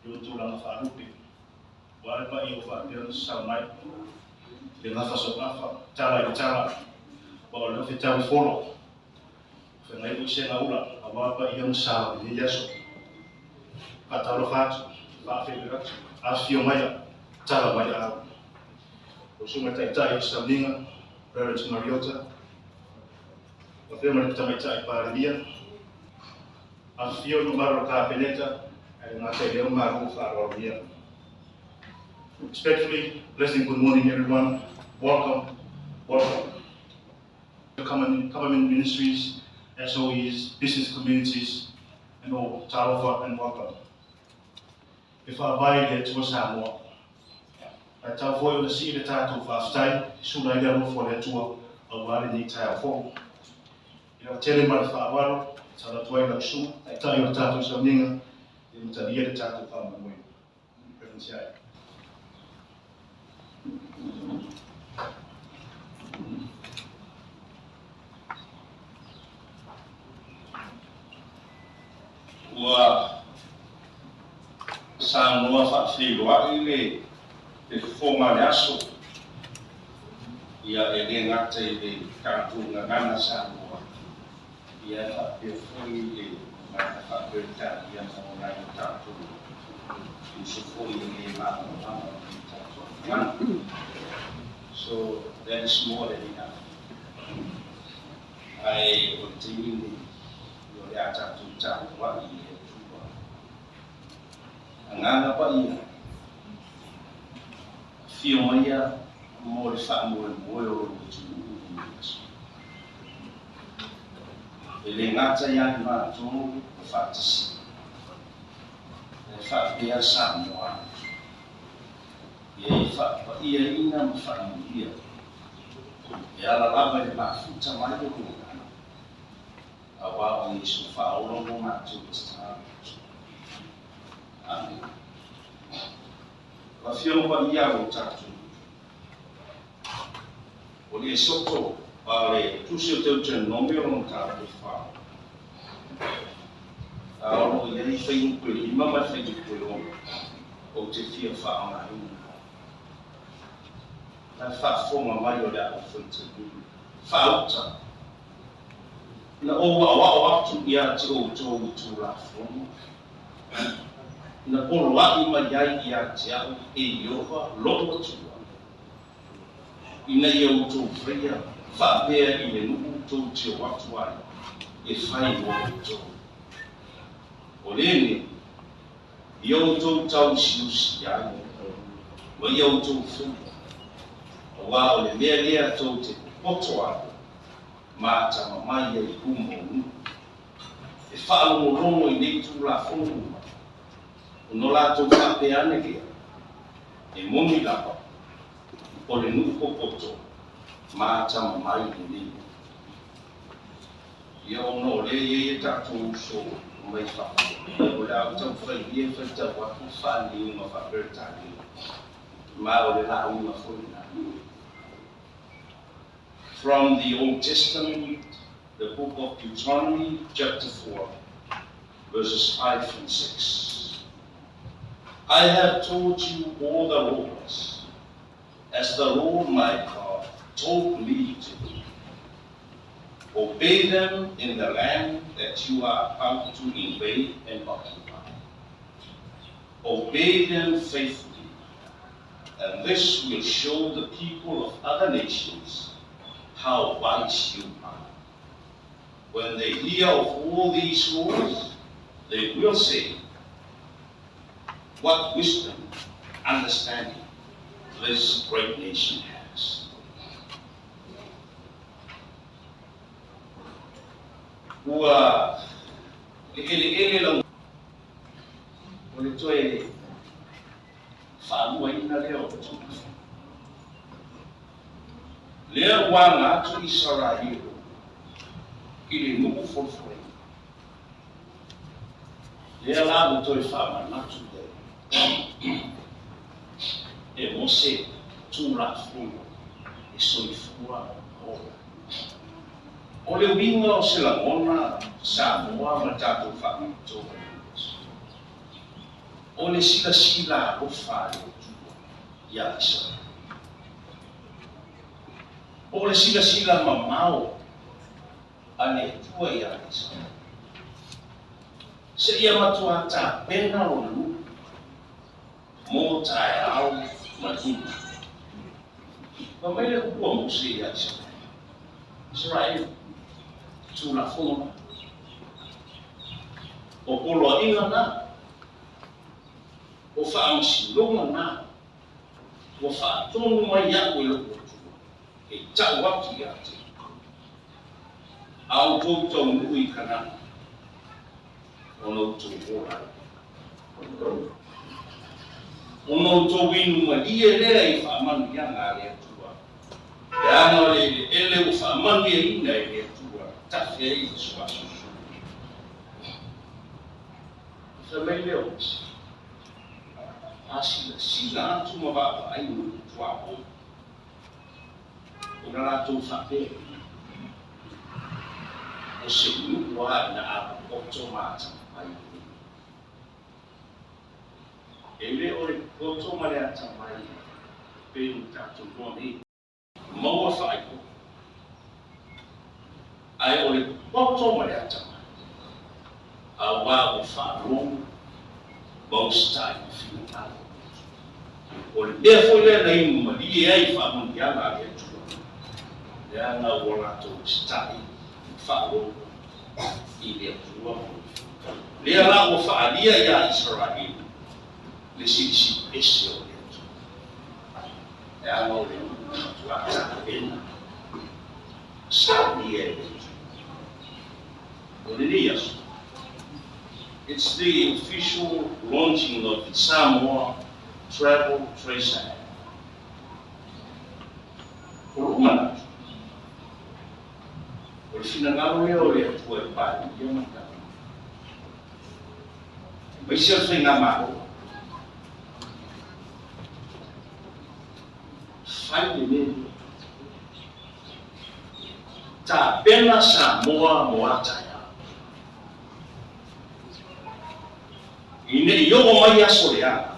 Yung tulang Faai'u. Wala pa iyo Faai'u sa mai. Dengan fasok apa? Cara cara. Bahwa kita cari follow. Karena itu saya ulang. Apa yang salah di Yesus. Kata rohat, Faai'u. Afio maya, cara maya. Usuma tayo sa linga, parents Mariota. Afio man tayo para dia. Afio numero ka peneta, ay natin yung maru para dia. Respectfully, blessing, good morning everyone. Welcome, welcome. Government ministries, SOEs, business communities, and all, Talofa and welcome. If I buy it to Samoa, I tell for you to see the title of time, soon I get for the tour of what I need to for. You know, tell him about Faai'u, so that way I'm sure. I tell you the title of something, you tell the title of my way. Wa Samoa Faai'u ile formaliaso ia ngate ile katunga ngana Samoa ia Faai'u ile mana Faai'u ia Samoa tatu usufoi ile mama. So that is more than enough. I continue your data to tell what he had to do. Angana pa iya. Fio maya more family more to ele ngata yang ma tu fatisi. Faai'u Samoa. Ia ina mfamilia ya laba ya mafuta mayo kuna awa ni sufa olongo matu tsana amen wafio kwa ia utatu oli soto pale tusio teuche nomero mtatu fa awo ya ifei kweli mama fei kweli o te fia fa ona na forma maior da fonte falta na o tu ia tu la forma na o wa imajai ia tia e yova logo tu ina eu tu fria fa be ile nu tu ti watu wa e fai o tu oleni eu tu tau shiusi ya o eu tu fu wa o le mea tau te poto ako ma tama mai e kumo e whaalo morongo I nei tu la fongu no la tau whape ane kia e momi lapa o le nuko poto ma tama mai e nei ia ono le e tatu so mai whape o le au tau whai e whai tau watu whani uma whapertani ma o le la uma whai From the Old Testament, the book of Deuteronomy, chapter 4, verses 5 and 6. I have told you all the laws, as the Lord my God told me to do. Obey them in the land that you are about to invade and occupy. Obey them faithfully, and this will show the people of other nations how wise you are. When they hear of all these laws, they will say, what wisdom, understanding this great nation has. Ua ele lang ole toe whaamua ina leo lea wanga atu Israel I le nuku forfoi lea lago toi whaama natu dei e mose tūra furu e soifua ora o le winga o se langona Samoa ma tātou whaamitoa o le sila o whae ia isa. O le sila mamao ane tua ia isa. Se ia matua ta pena o lu mo tae au matuna. Pamaile kupua musi ia isa. Israel tula fona o polo inga na o whaamasilonga na o whaatonu mai aku loko e tau waki ate au tōtau nui kanana o no tō ora o no tō winu ma ie lea i whaamanu ianga lea tua e ana ele o whaamanu ina e lea tua tafe e i suasu sa mai leo sila atu mawapa ai nui tua o ina rātou whape o se unuwa na a oto mata mai e le o le oto mare ata mai pēnu tātou noa nei maua whaiko ai o le oto mare ata mai a wā o whaarongo maustai o whina tātou o le mea foi lea na inu ma li e ai whaamungianga a lea ya na wala to stai fa'o ile tua le ala o fa'alia ya Israel le sisi esio ya no le tua ta it's the official launching of the Samoa travel tracer o sinangalo leo le tua e pai ia mata mai se foi na maro fai ne ta pena Samoa moata ya ine yo mai aso ya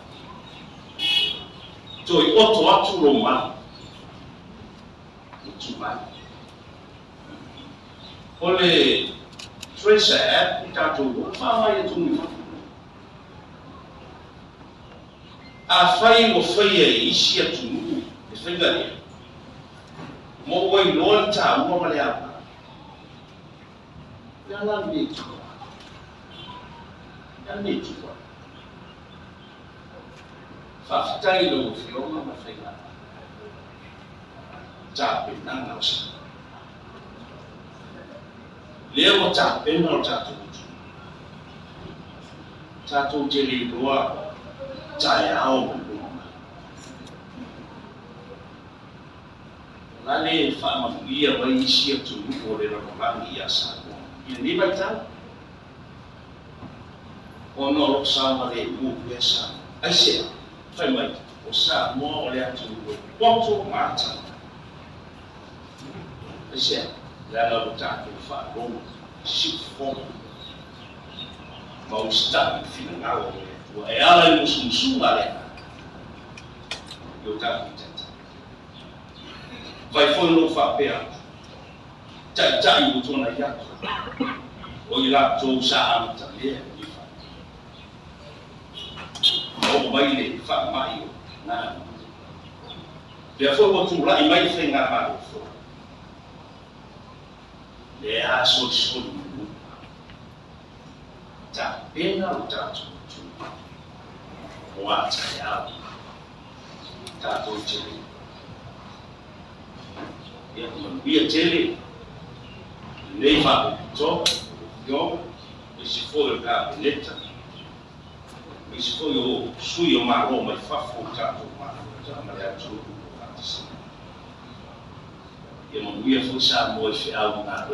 toi oto atu roma tuma ole tracer app itatou fa mai tu a fai o fai e isi atu e fai gani mo wai lol ta mo male apa ya la ni tu fa fitai lo fio ma fai la ta pe nang na sa leo ta pena tu jeli doa ta au lale fa ma ia vai sia tu o le ronga ia sa ni vai ta ono sa ma le mu pesa ai se fai mai o sa mo o le atu poto mata ai se la la ta tu fa bom si fom mau sta fino ngalo o e ala i musu ale yo ta tata vai foi no fa pea ta i butona ya o ila to sa am ta le i fa o mai le fa mai na le foi o tu la i mai fe nga ma le a so ta pena o tato o ata ya tato tele ya ia tele nei fa to yo e si for il gabinetto e si for io su io ma Roma fa tato ma le tu e non via forse mo e a una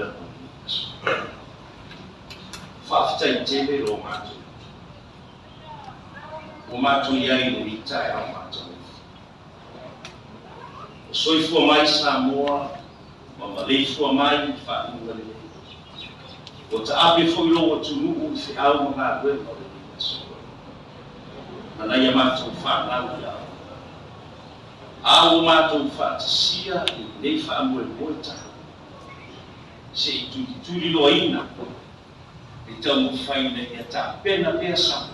fa tele o mato ia i rita e a mato o soi fua mai Samoa ma malei fua mai Faai'u le o ta ape foi logo tu nuku fi au mga rema na ia mātou whanau ia. Au mātou whātasia I nei whaamue moita. Se I tuli loina. I tau mu whaina ia tā pena pēr sama.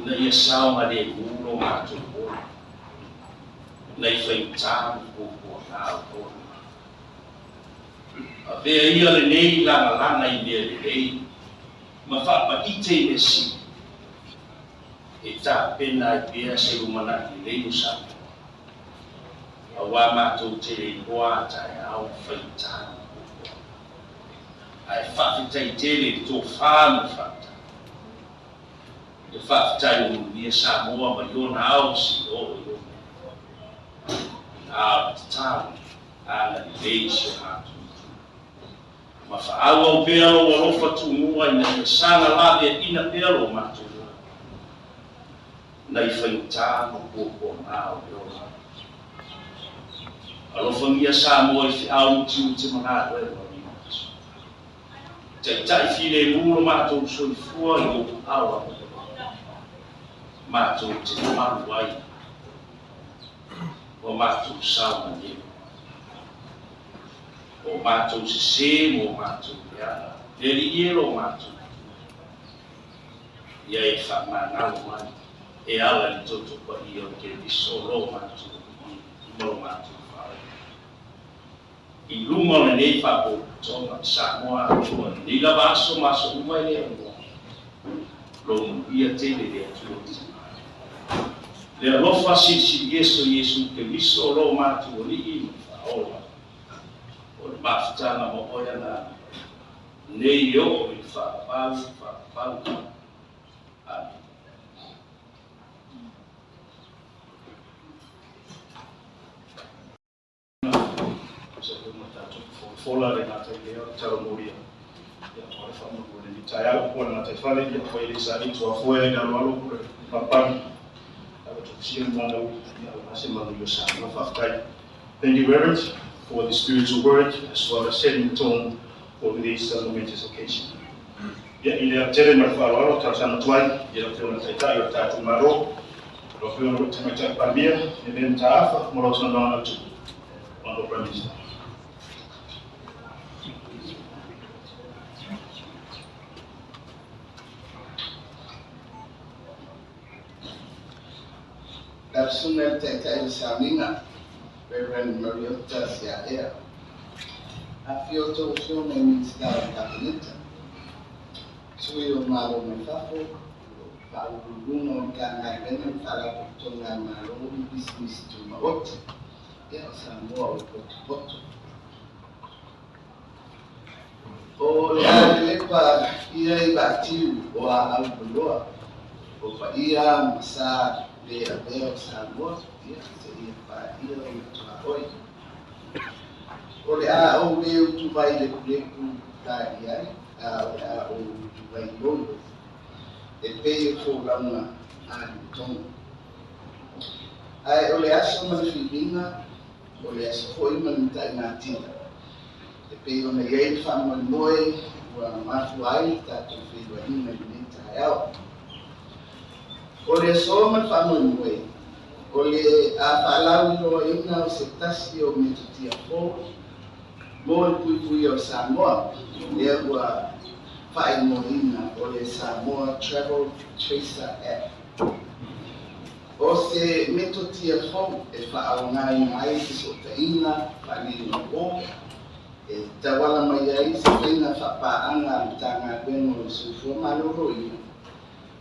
Na ia saunga le muro mātou moa. Na I whaintāmu kōkua nāo kōna. A vea ia le nei langa I lea le nei. Ma whapa ite le si. E tā pena I pēr se umana I lei usama. A wā mātou te rei hoa tai au whaintāmu kōkua. Ai whawhitai tele tō whāmu whata. Te whawhitai o nia Samoa ma iona au si o iona. Nā te tāmu, āna I lei se mātou. Ma whaau au pēro o rofa tūmua I na sanga lawe ina pēro mātou. Na I whaintāmu kōkua nāo iona. Alofa mia Samoa I whiau tiu te mga koe wa ina. Te tai while muro mātou soifua I o awa. Mātou te maru ai. O mātou sauna nio. O mātou se mo mātou iana. Eri iero mātou. Ia e whamanau mai. E ala ni toto pa I o ke visoro mātou. I mo mātou. I luma le nei whapo tonga Samoa atua ni lava aso maso umai lea mua. Lomu ia tele lea tuoti. Lea lofa sisi Yesu ke viso lo matu o li inu whaola. O le mafutana mo oia na nei o I whapau. Amen. Fola le nata I lea taro moria. Ia kore whamu kore ni tai au kore nata I whale ia koe le sa ni tua fue e galo alo kore papani. Awa tukusia ni mana u ia nase manu yo sa na whaftai. Thank you very much for the spiritual word as well as setting the tone for this momentous occasion. Ia I lea tere mai whaaro tau sana tuai, ia te ona taitai o tātu maro. Rofi ona te mai tai pambia, e ben ta afa, moro tana nana tu. Mano Prime Minister. Persona Teuila Saminga, Reverend Mariota Siaea. Afioto Fiona Minister Kabineta. Suyo Malo Mefafo, Pauguno Kana Benen Fala Tonga Malo Business to Maot. Ya Samoa Poto. O lepa ia Batiu o Albuloa. O Faai'u Masa le aveo Samoa, ia seria Faai'u I tua oi. O le a o le utu vai le kuleku tai ai, a o le a o utu vai lolo. E pei o fōlanga a tonga. Ai o le aso manifibinga, o le aso hoi manitai ngā tina. E pei o na iei whamoe moe, ua mafu ai, tātou whirua ina I nei tai au. O le soma whamoe moe, o le a whalau loa ina o se tasi o me tutia fō, mo le pui o Samoa, lea ua whae mo ina o le Samoa Travel Tracer App. O se me tutia fō e whaau ngai mai ki so ta ina, whani no o, e tawala mai ai se whaina whapaanga tanga bengo o sufua maloro ina.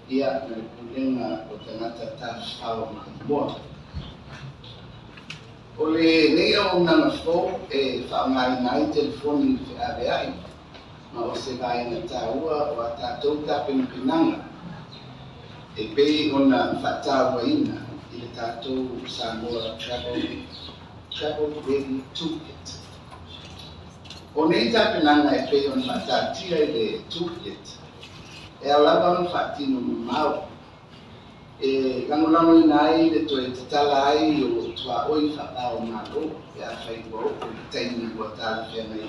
Ia na kulenga o tangata tawhao mai moa. O le nea o nana fō e whaongai nai telefoni te awe ai, ma o se vai na tāua o a tātou tāpena pinanga. E pei o na whataua ina I le tātou Samoa Travel Ready Toolkit. O nei tāpenanga e pei o na whatatia I le toolkit. E alawa na whatino mau. E ganolamo ina ai le toe te tala ai o tua oi whapao malo. E a whaikua o le taimi ua tala whiana I.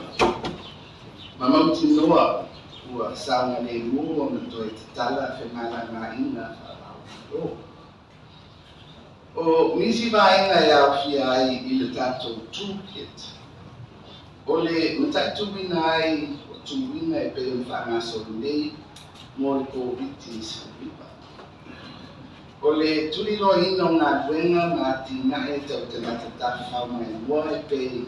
Ma mauti noa ua saunga le mua o na toe te tala whenala ngā ina whapao O nisi vaenga ya fia ai I le tātou toolkit. O le matatuina ai o tuina e pe o whaangaso nei mo le COVID-19. O le tuli no ina o ngā duenga ngā tina e tau te matatafi whaumai mua e pe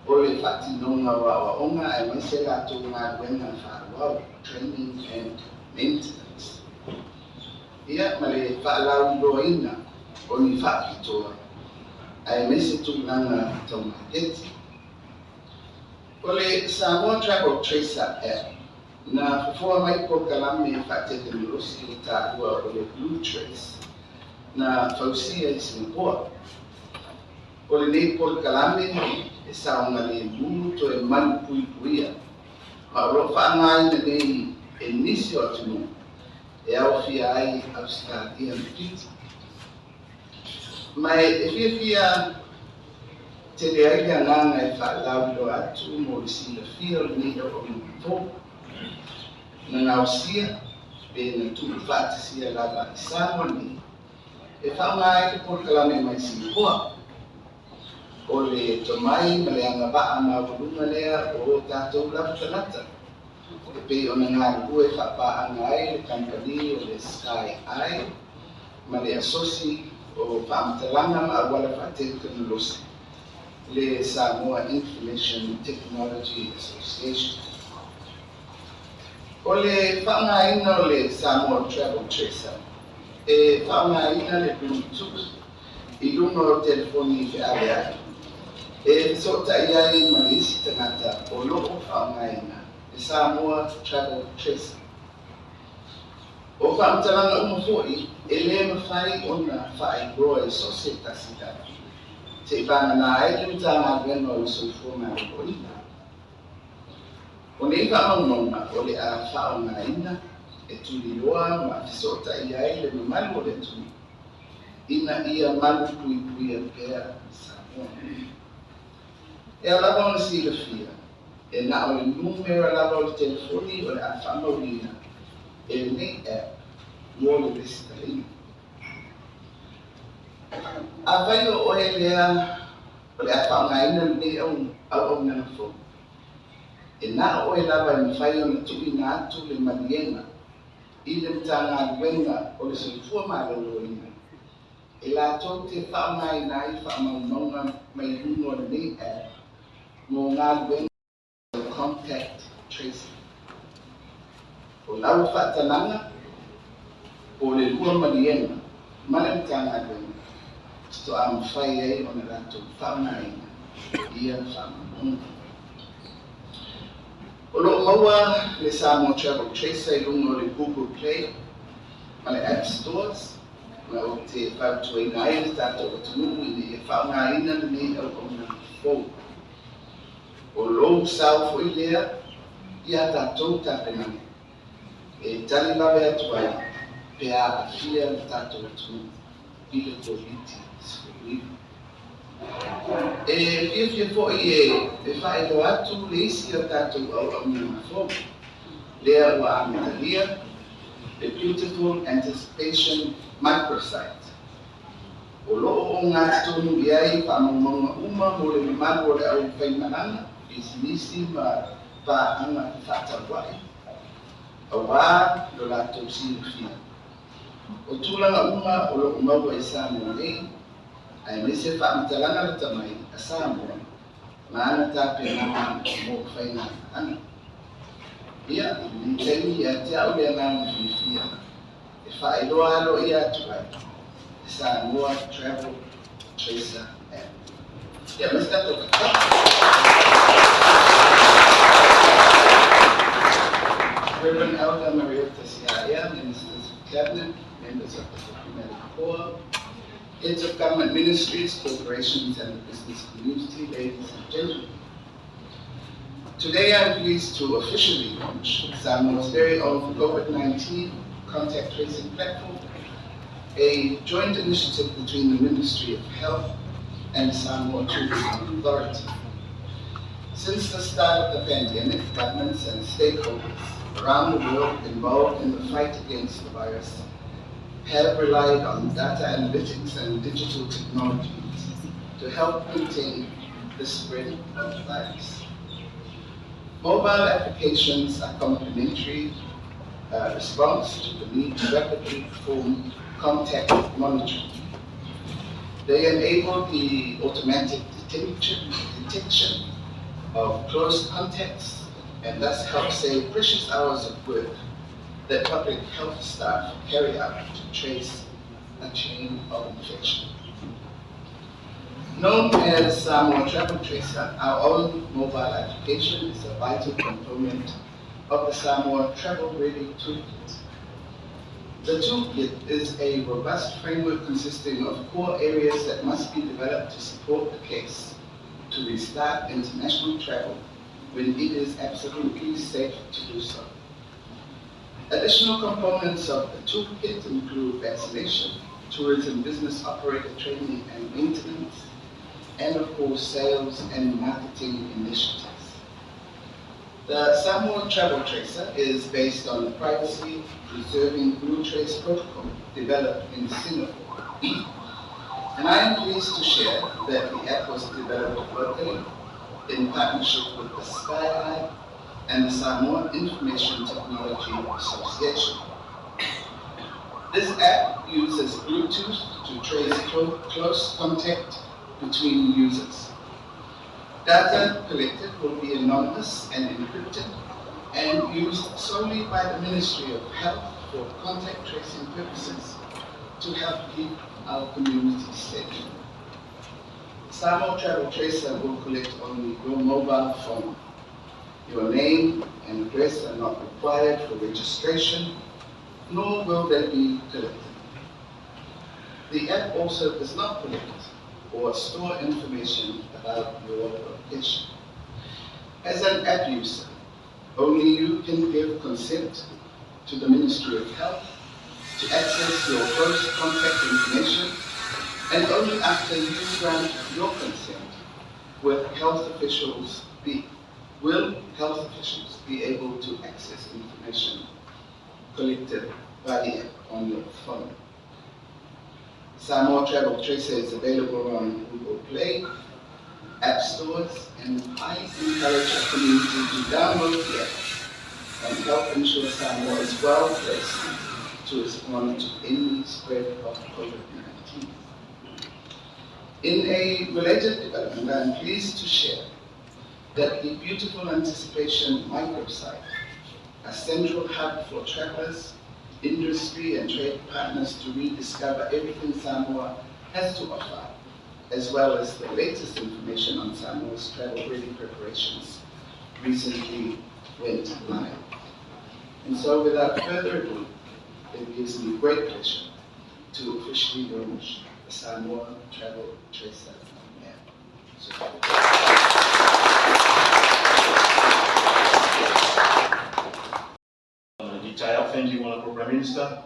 o le whatinonga wa onga e mai se lato ngā duenga whaalau, training and maintenance. Ia ma le whaalau no ina o ni whaapitoa ai mai se tūnanga tau maheti. O le Samoa Travel Tracer app na fufua mai po kalame e whaatete ni rosi o tāua o le Blue Trace na fausia I Singapore. O le nei po kalame e saunga le mulu to e manu pui puia. Ma o lo whaangai na nei e nisi o atunu e au fia ai Australia Piti. Mai e fia te reai a nganga e whaalau lo atu mo le sila fia o nei o fō. Na ngausia, pe na tūru whātisia lava I Samoa ni, e whaunga ai le porkalame mai Singapore. O le tomai ma le anga waa ma walunga lea o tātou lava tanata. E pe o na ngā rua e whapaanga ai le kampani o le Sky Eye, ma le asosi o whaamatalanga ma awala whaateka na losi, le Samoa Information Technology Association. O le whaangaina o le Samoa Travel Tracer, e whaangaina le Bluetooth I lunga o telefoni I whiale ai. E sota iai ma le isi tangata o loko whaangaina, le Samoa Travel Tracer. O whaamatalanga umafoi, e le mawhai o na Faai'u e sose tasida. Te ipanga na ai le utanga wena o sofua ma o ina. O nei whaamaunonga o le a whaongaina e tuli loa ma fisota iai le mamalu o le tuli. Ina ia malu pui pui a pēr Samoa. E a lava o na sila fia, e na o le numera lava o le telefoni o le a whaamaurina, e le nei app mo le vestalina. A vai o e lea o le a whaongaina nei au nana fō. E na o e lava I mawhai o na tui na atu le marienga, I le mtanga wenga o le soifua māloloina. E la tō te whaongai nai whaamaunonga mai rungo le nei app, mō ngā wenga o contact tracing. O lau whaatananga, o le lua marienga, mana mtanga wenga, sto a mawhai ei o na rato whaongaina, ia whaamaunonga. O loo maua le Samoa Travel Tracer I lunga o le Google Play, ma le App Stores, ma o te whautuaina ai le tātou atunuu I ne e whaongaina le nei au o na fōu. O loo sau fo I lea, ia tātou tāpenani. E tali lawe atu ai, pea a fia le tātou atunuu, I le COVID-19. E fia fo I e whaelo atu le isi o tātou au na fōu. Lea ua ametalia, the beautiful anticipation microsite. O loo o ngā tonu I ai whaamaunga uma mo le mamalu o le au whaimananga, nisi ma pāanga I whaatawai. A wā lo lātou sila fia. O tūlanga uma o loo maua I Samoa nei, ai me se whaamatalanga le tamai a Samoa, ma ana tāpia ngā mo whainga ana. Ia, ni teimi ia te au lea ngā whiwhia. E whaeloa alo ia atu ai. E Samoa Travel Tracer app. Ia, mas kato kata. Reverend Elder Mariota Siaia, Ministers of Cabinet, members of the Diplomatic Corps, Heads of Government Ministries, Corporations and the Business Community, ladies and gentlemen. Today I'm pleased to officially launch Samoa's very own COVID-19 contact tracing platform, a joint initiative between the Ministry of Health and Samoa Tourism Authority. Since the start of the pandemic, governments and stakeholders around the world involved in the fight against the virus have relied on data analytics and digital technologies to help contain the spread of the virus. Mobile applications are complementary response to the need to rapidly perform contact monitoring. They enable the automatic detection of close contacts and thus help save precious hours of work that public health staff carry out to trace a chain of infection. Known as Samoa Travel Tracer, our own mobile application is a vital component of the Samoa Travel Ready Toolkit. The toolkit is a robust framework consisting of core areas that must be developed to support the case to restart international travel when it is absolutely safe to do so. Additional components of the toolkit include vaccination, tourism business operator training and maintenance, and of course sales and marketing initiatives. The Samoa Travel Tracer is based on the privacy preserving Blue Trace protocol developed in Singapore. And I am pleased to share that the app was developed locally in partnership with the Sky and the Samoa Information Technology Association. This app uses Bluetooth to trace close contact between users. Data collected will be anonymous and encrypted and used solely by the Ministry of Health for contact tracing purposes to help keep our community safe. Samoa Travel Tracer will collect only your mobile phone. Your name and address are not required for registration, nor will they be collected. The app also does not collect or store information about your location. As an app user, only you can give consent to the Ministry of Health to access your close contact information, and only after you grant your consent will health officials be able to access information collected by the app on your phone. Samoa Travel Tracer is available on Google Play, App Stores, and I encourage our community to download the app and help ensure Samoa is well placed to respond to any spread of COVID-19. In a related development, I am pleased to share that the beautiful Anticipation microsite, a central hub for travelers, industry and trade partners to rediscover everything Samoa has to offer, as well as the latest information on Samoa's travel-ready preparations, recently went live. And so without further ado, it gives me great pleasure to officially launch the Samoa Travel Tracer app. Thank you, Honourable Prime Minister,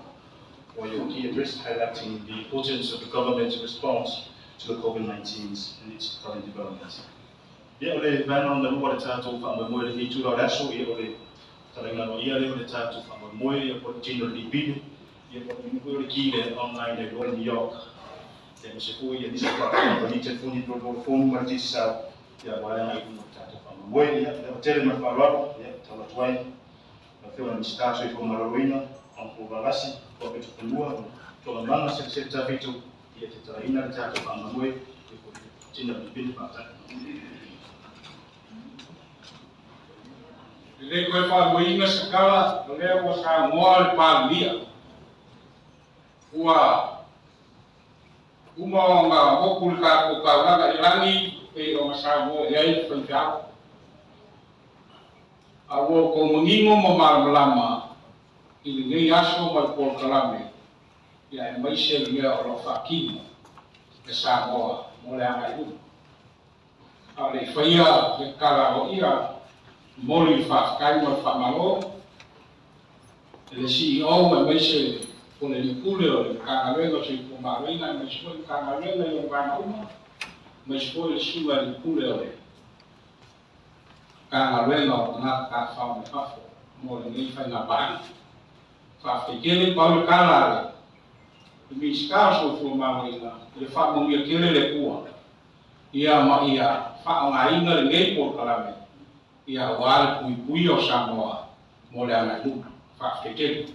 for your key address highlighting the importance of the government's response to the COVID-19 and its current developments. Yeah, ole vana on the water tato from the moe le hitu la raso ia ole talenga no ia le tato from the moe ia po tino di bidi ia po ni le kile online le lo New York. Then se ko ia disa pa ko ni te funi pro phone ma ti sa ia wala ngai no tato from the moe ia le tele ma fa ia tawa twai. Feel in status of Marina, on Povalasi, or better than one, to a man of sector veto, yet a inner attack on the way, continue to be about Le koe whamuinga sakala, leo wa Samoa le pālia. Ua uma ngā moku le kāko kauranga i rangi e o Samoa e ai whaitau. Awo ko mengingo mo malama i le nei aso mai por kalame ia e mai se le o lo fakino e Samoa mo le anga i a le whaia le kala o ia mo le whakakai mo whamalo le CEO mai se po le nikule o le kangawenga se po marina mai se po le kangawenga i o wanauma mai se po le siwa nikule o le kanga wenga o nga ka whao me whafo mo le nei whaina bani. Whawhikele pau le kalare mi skaso fu mawila le fa mo ia kele le kua ia ma ia fa nga inga le ngai por kalame ia wal pui o Samoa mo le ana lu fa ke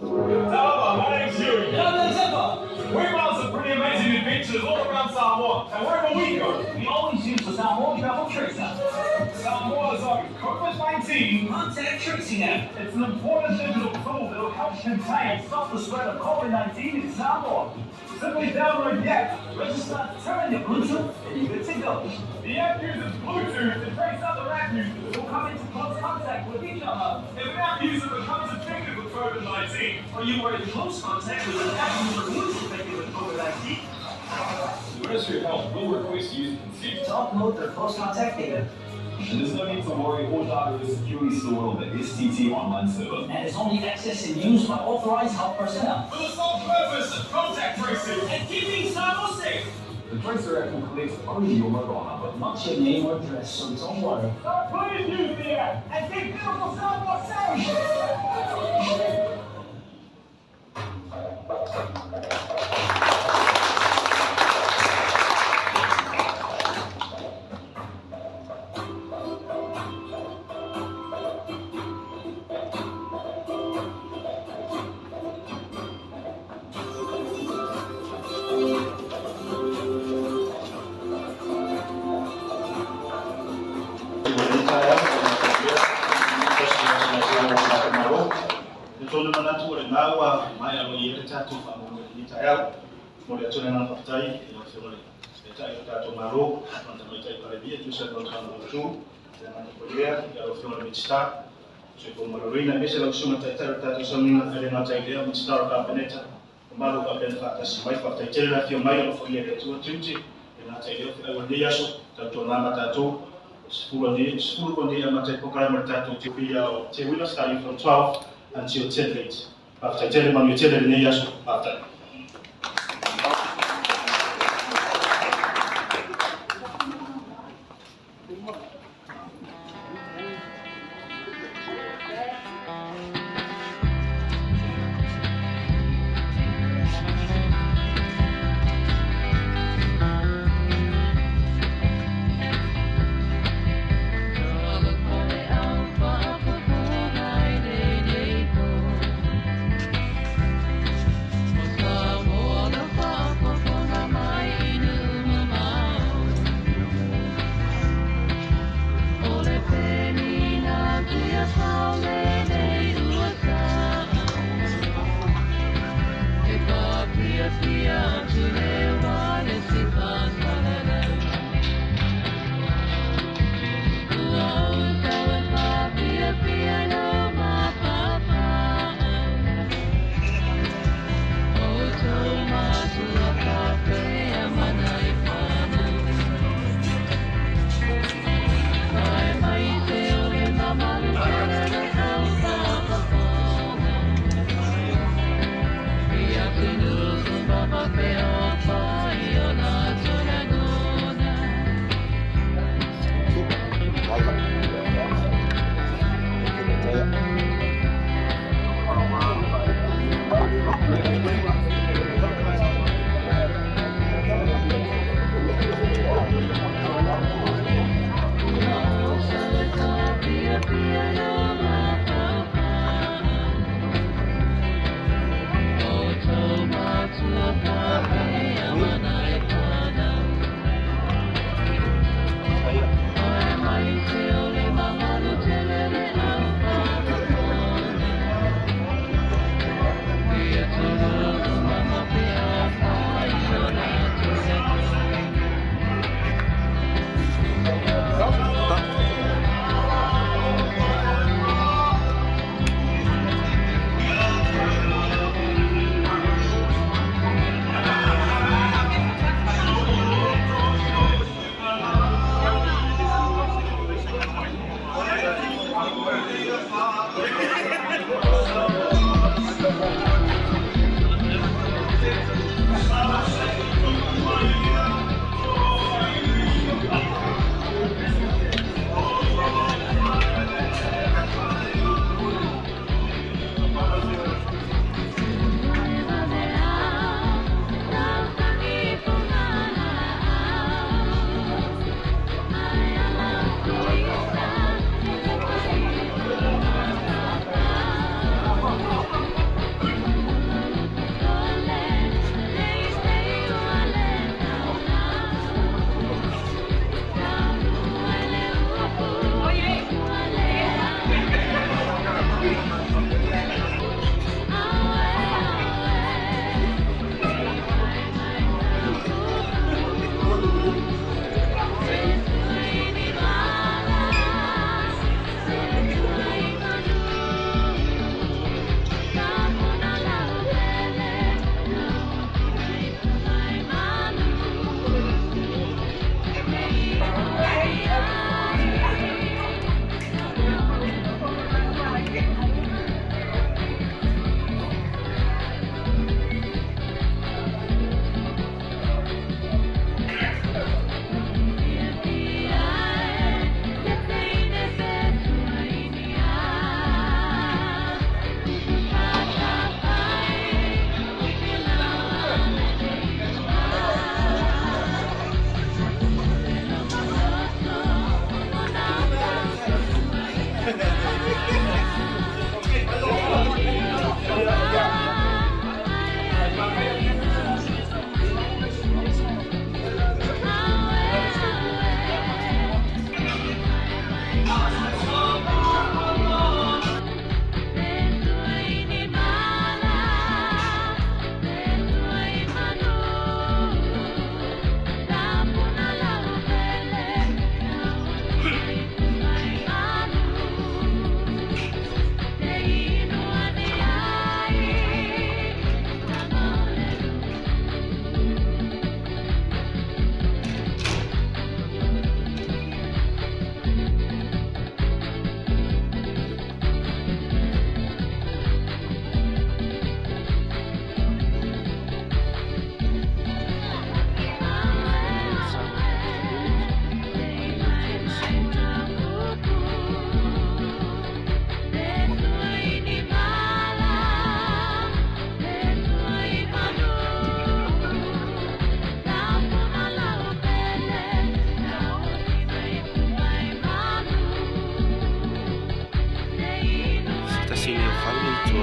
My name's Yuri. And I'm Zeppa. We're about some pretty amazing adventures all around Samoa. And wherever we go, we always use the Samoa travel tracer. Samoa's COVID-19 contact tracing app. It's an important digital tool that will help contain and stop the spread of COVID-19 in Samoa. Simply download the app, register, turn your Bluetooth, and you're good to go. The app uses Bluetooth to trace other app users who come into close contact with each other. If an app user becomes infected with COVID-19, or you were in close contact with an app user who is infected with COVID-19, the Ministry of Health will request you consent to upload their close contact data. And there's no need to worry, all data is securely stored on the STT online server. And it's only accessed and used by authorized health personnel. For the sole purpose of contact tracing and keeping Samoa safe. The tracer app will collect only your mobile number, not your name or address, so don't worry. So please use the app and keep beautiful Samoa safe! Tolu mana tu le ngawa mai alo yele tatu fa mo ni tayao mo le tole na fatai ya fiore eta ya tatu malo na mai tai pale dia tu se no tano tu ya na ko ya ya fiore mi sta se ko mo rina me se la usuma tai tatu samina ele na tai dia mi sta ka peneta malo ka pen fa si mai fa tai tele na fio mai lo foi ya tu tuti na tai dia fa o dia so tatu na tatu School kon dia ma tai program tatu tu ya Teuila starting from 12 until 10 late. After 10 man, you tell them yes after.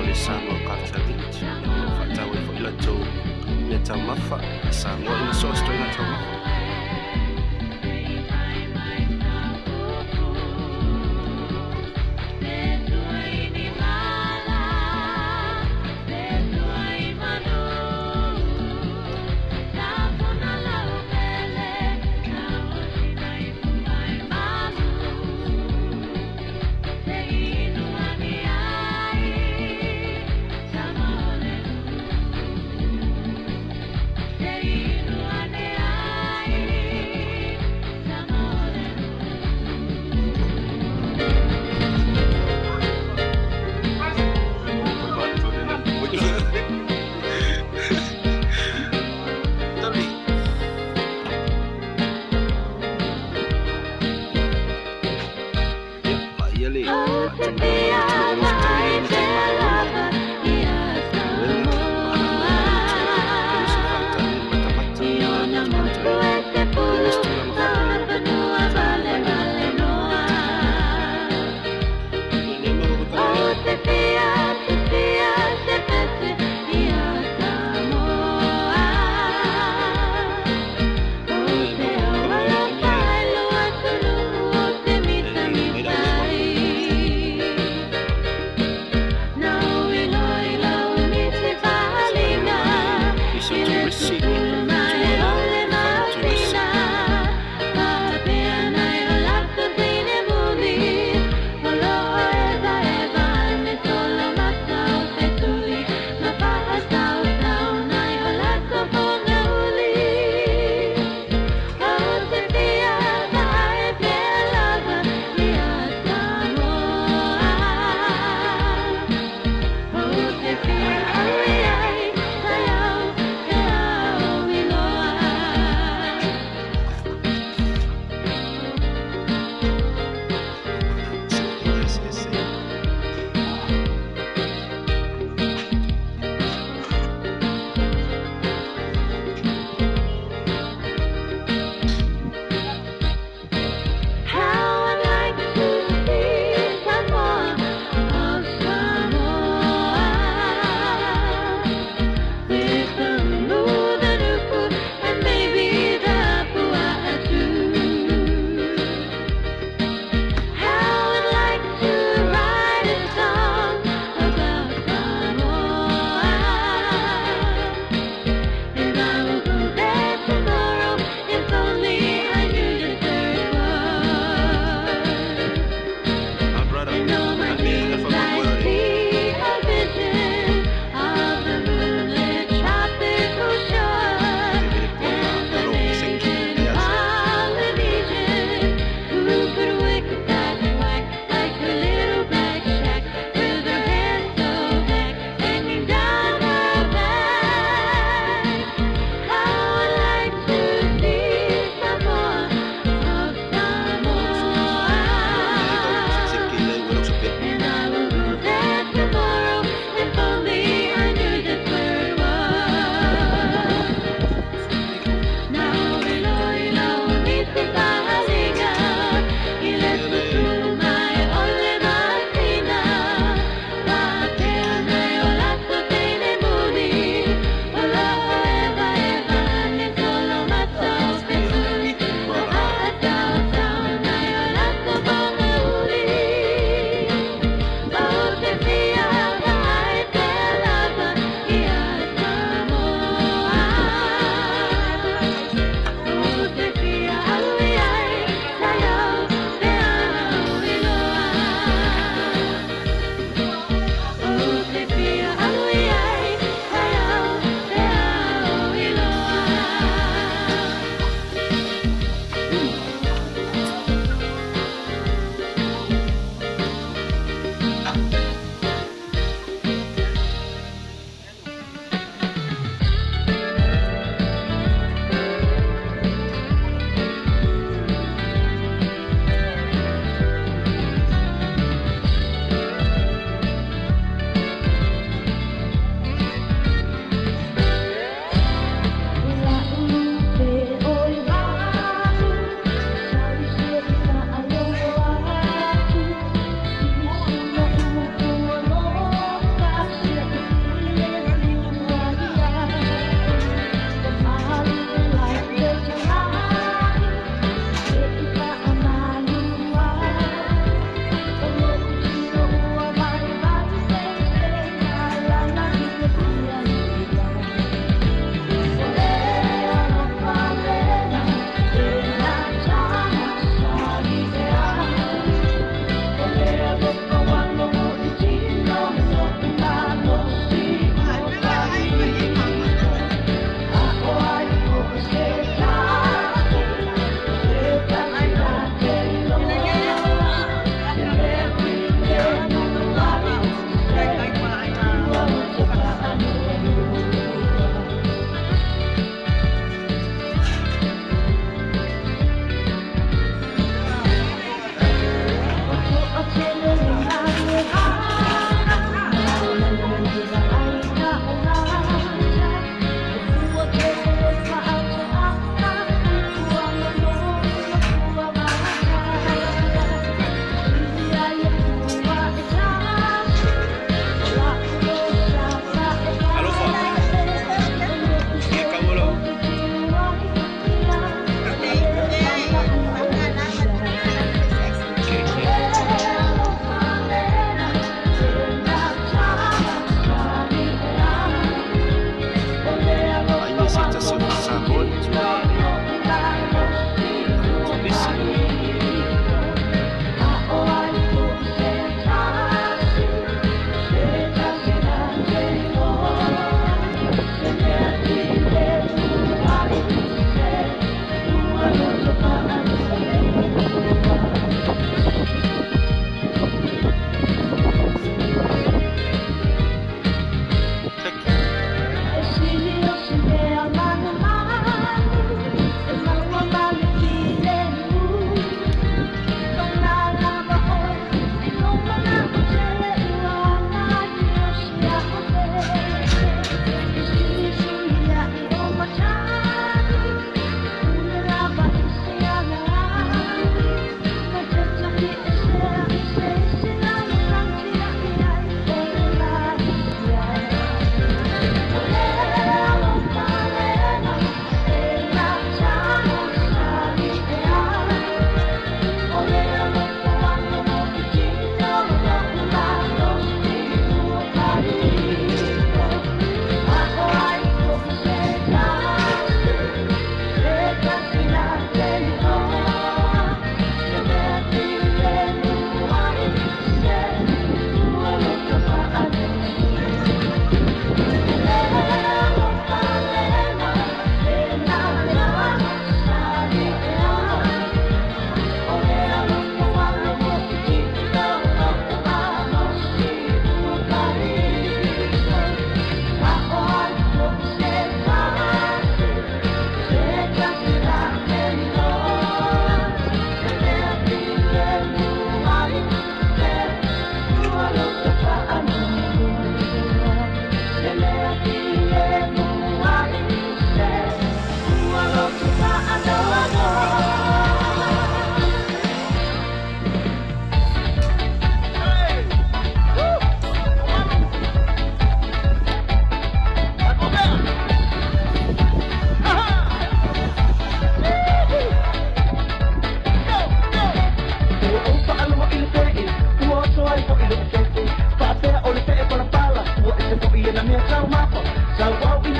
le Samoa Culture Village. Yo fatawe fo ila to le tamafa Samoa ina so story na tamafa. Leilua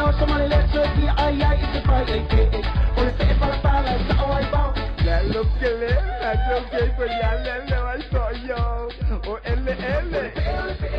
now somebody let's go see I it's the fight I get it. Or say para para sa away ba. La look kele, la look kele for ya, la I saw yo. O ele ele.